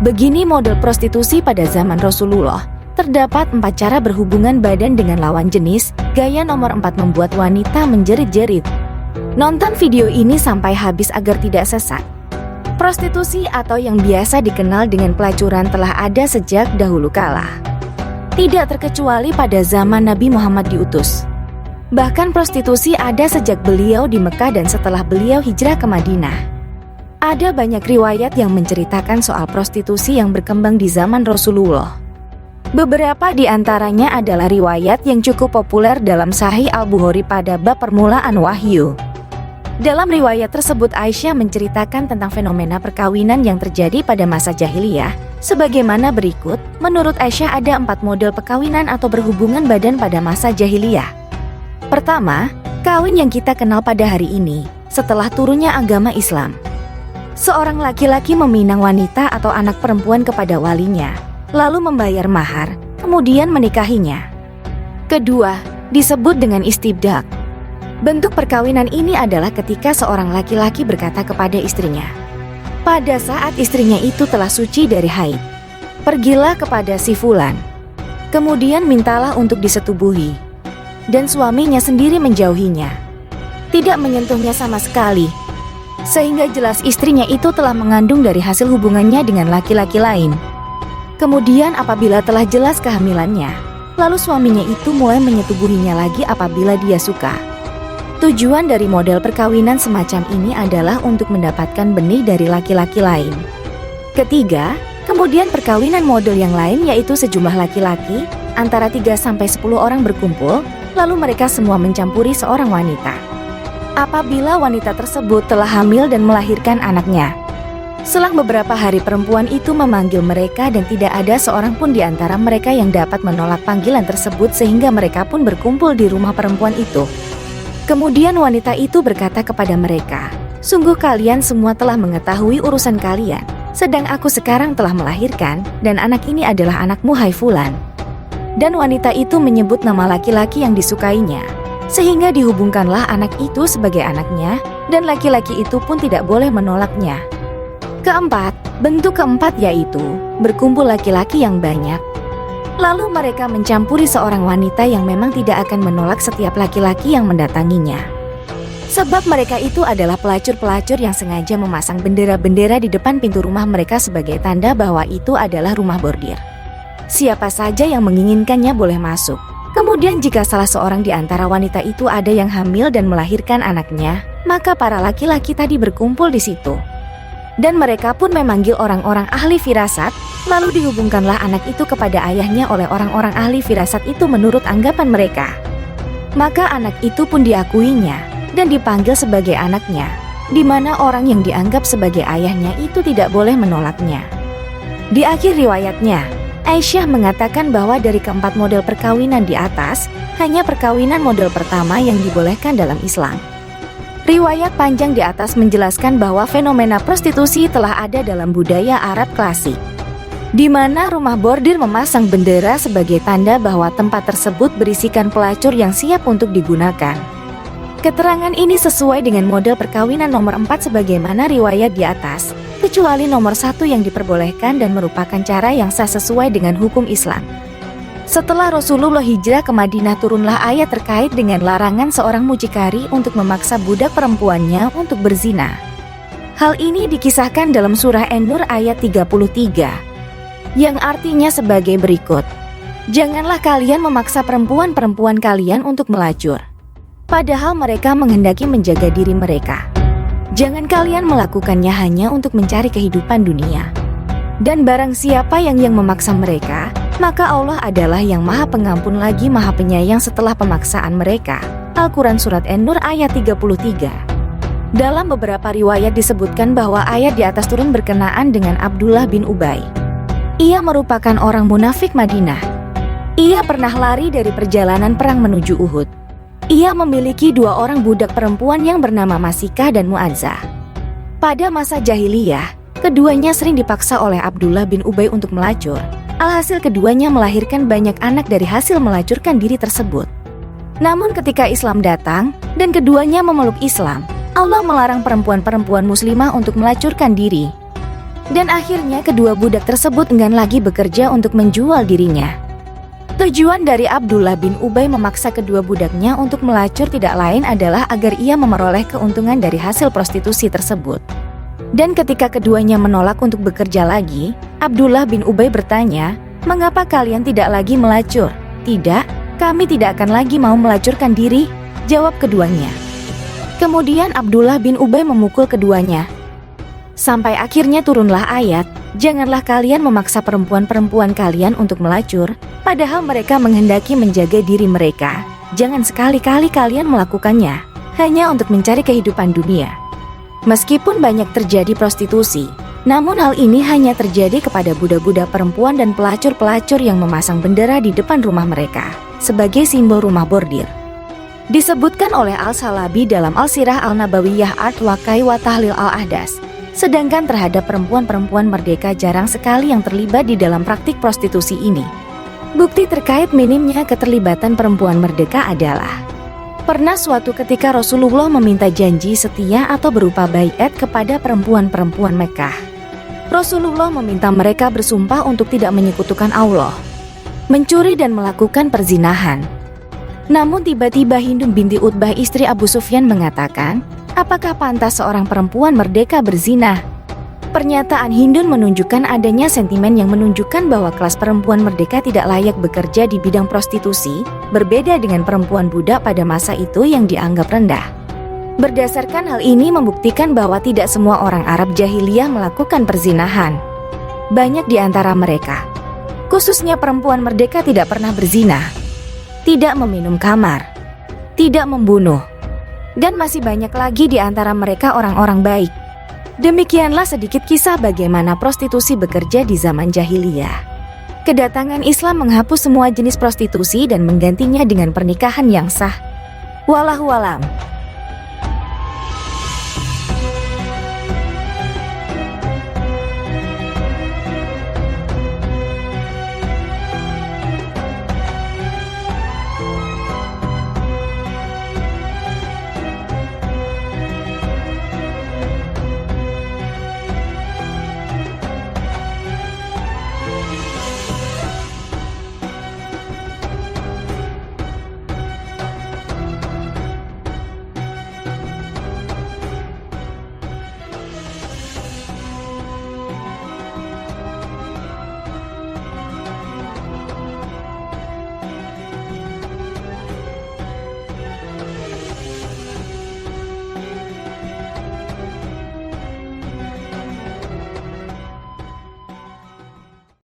Begini model prostitusi pada zaman Rasulullah. Terdapat 4 cara berhubungan badan dengan lawan jenis. Gaya nomor 4 membuat wanita menjerit-jerit. Nonton video ini sampai habis agar tidak sesat. Prostitusi atau yang biasa dikenal dengan pelacuran telah ada sejak dahulu kala. Tidak terkecuali pada zaman Nabi Muhammad diutus. Bahkan prostitusi ada sejak beliau di Mekah dan setelah beliau hijrah ke Madinah. Ada banyak riwayat yang menceritakan soal prostitusi yang berkembang di zaman Rasulullah. Beberapa di antaranya adalah riwayat yang cukup populer dalam Sahih Al-Bukhari pada bab permulaan wahyu. Dalam riwayat tersebut Aisyah menceritakan tentang fenomena perkawinan yang terjadi pada masa jahiliyah. Sebagaimana berikut, menurut Aisyah ada 4 model perkawinan atau berhubungan badan pada masa jahiliyah. Pertama, kawin yang kita kenal pada hari ini, setelah turunnya agama Islam. Seorang laki-laki meminang wanita atau anak perempuan kepada walinya, lalu membayar mahar, kemudian menikahinya. Kedua, disebut dengan istibdak. Bentuk perkawinan ini adalah ketika seorang laki-laki berkata kepada istrinya, pada saat istrinya itu telah suci dari haid, pergilah kepada si fulan, kemudian mintalah untuk disetubuhi, dan suaminya sendiri menjauhinya, tidak menyentuhnya sama sekali, sehingga jelas istrinya itu telah mengandung dari hasil hubungannya dengan laki-laki lain. Kemudian apabila telah jelas kehamilannya, lalu suaminya itu mulai menyetubuhinya lagi apabila dia suka. Tujuan dari model perkawinan semacam ini adalah untuk mendapatkan benih dari laki-laki lain. Ketiga, kemudian perkawinan model yang lain yaitu sejumlah laki-laki, antara 3-10 orang berkumpul, lalu mereka semua mencampuri seorang wanita. Apabila wanita tersebut telah hamil dan melahirkan anaknya, selang beberapa hari perempuan itu memanggil mereka dan tidak ada seorang pun di antara mereka yang dapat menolak panggilan tersebut sehingga mereka pun berkumpul di rumah perempuan itu. Kemudian wanita itu berkata kepada mereka, sungguh kalian semua telah mengetahui urusan kalian, sedang aku sekarang telah melahirkan dan anak ini adalah anakmu hai fulan. Dan wanita itu menyebut nama laki-laki yang disukainya, sehingga dihubungkanlah anak itu sebagai anaknya, dan laki-laki itu pun tidak boleh menolaknya. Keempat, bentuk keempat yaitu berkumpul laki-laki yang banyak. Lalu mereka mencampuri seorang wanita yang memang tidak akan menolak setiap laki-laki yang mendatanginya. Sebab mereka itu adalah pelacur-pelacur yang sengaja memasang bendera-bendera di depan pintu rumah mereka sebagai tanda bahwa itu adalah rumah bordir. Siapa saja yang menginginkannya boleh masuk. Kemudian jika salah seorang di antara wanita itu ada yang hamil dan melahirkan anaknya, maka para laki-laki tadi berkumpul di situ. Dan mereka pun memanggil orang-orang ahli firasat, lalu dihubungkanlah anak itu kepada ayahnya oleh orang-orang ahli firasat itu menurut anggapan mereka. Maka anak itu pun diakuinya dan dipanggil sebagai anaknya, di mana orang yang dianggap sebagai ayahnya itu tidak boleh menolaknya. Di akhir riwayatnya, Aisyah mengatakan bahwa dari keempat model perkawinan di atas, hanya perkawinan model pertama yang dibolehkan dalam Islam. Riwayat panjang di atas menjelaskan bahwa fenomena prostitusi telah ada dalam budaya Arab klasik, di mana rumah bordir memasang bendera sebagai tanda bahwa tempat tersebut berisikan pelacur yang siap untuk digunakan. Keterangan ini sesuai dengan model perkawinan nomor 4 sebagaimana riwayat di atas, kecuali nomor 1 yang diperbolehkan dan merupakan cara yang sah sesuai dengan hukum Islam. Setelah Rasulullah hijrah ke Madinah turunlah ayat terkait dengan larangan seorang mucikari untuk memaksa budak perempuannya untuk berzina. Hal ini dikisahkan dalam surah An-Nur ayat 33, yang artinya sebagai berikut. Janganlah kalian memaksa perempuan-perempuan kalian untuk melacur, padahal mereka menghendaki menjaga diri mereka. Jangan kalian melakukannya hanya untuk mencari kehidupan dunia. Dan barang siapa yang memaksa mereka, maka Allah adalah yang Maha Pengampun lagi Maha Penyayang setelah pemaksaan mereka. Al-Quran Surat An-Nur ayat 33. Dalam beberapa riwayat disebutkan bahwa ayat di atas turun berkenaan dengan Abdullah bin Ubay. Ia merupakan orang munafik Madinah. Ia pernah lari dari perjalanan perang menuju Uhud. Ia memiliki 2 orang budak perempuan yang bernama Masikah dan Mu'azzah. Pada masa jahiliyah, keduanya sering dipaksa oleh Abdullah bin Ubay untuk melacur. Alhasil keduanya melahirkan banyak anak dari hasil melacurkan diri tersebut. Namun ketika Islam datang dan keduanya memeluk Islam, Allah melarang perempuan-perempuan muslimah untuk melacurkan diri. Dan akhirnya kedua budak tersebut enggan lagi bekerja untuk menjual dirinya. Tujuan dari Abdullah bin Ubay memaksa kedua budaknya untuk melacur tidak lain adalah agar ia memperoleh keuntungan dari hasil prostitusi tersebut. Dan ketika keduanya menolak untuk bekerja lagi, Abdullah bin Ubay bertanya, "Mengapa kalian tidak lagi melacur?" "Tidak, kami tidak akan lagi mau melacurkan diri," jawab keduanya. Kemudian Abdullah bin Ubay memukul keduanya. Sampai akhirnya turunlah ayat, "Janganlah kalian memaksa perempuan-perempuan kalian untuk melacur, padahal mereka menghendaki menjaga diri mereka. Jangan sekali-kali kalian melakukannya, hanya untuk mencari kehidupan dunia." Meskipun banyak terjadi prostitusi, namun hal ini hanya terjadi kepada budak-budak perempuan dan pelacur-pelacur yang memasang bendera di depan rumah mereka, sebagai simbol rumah bordir. Disebutkan oleh Al-Salabi dalam Al-Sirah Al-Nabawiyah Art Wakai wa Tahlil Al-Ahdas. Sedangkan terhadap perempuan-perempuan merdeka jarang sekali yang terlibat di dalam praktik prostitusi ini. Bukti terkait minimnya keterlibatan perempuan merdeka adalah pernah suatu ketika Rasulullah meminta janji setia atau berupa baiat kepada perempuan-perempuan Mekah. Rasulullah meminta mereka bersumpah untuk tidak menyekutukan Allah, mencuri dan melakukan perzinahan. Namun tiba-tiba Hindu binti Utbah istri Abu Sufyan mengatakan, "Apakah pantas seorang perempuan merdeka berzina?" Pernyataan Hindun menunjukkan adanya sentimen yang menunjukkan bahwa kelas perempuan merdeka tidak layak bekerja di bidang prostitusi, berbeda dengan perempuan budak pada masa itu yang dianggap rendah. Berdasarkan hal ini membuktikan bahwa tidak semua orang Arab jahiliyah melakukan perzinahan. Banyak di antara mereka, khususnya perempuan merdeka, tidak pernah berzina, tidak meminum khamar, tidak membunuh, dan masih banyak lagi di antara mereka orang-orang baik. Demikianlah sedikit kisah bagaimana prostitusi bekerja di zaman jahiliyah. Kedatangan Islam menghapus semua jenis prostitusi dan menggantinya dengan pernikahan yang sah. Wallahu a'lam.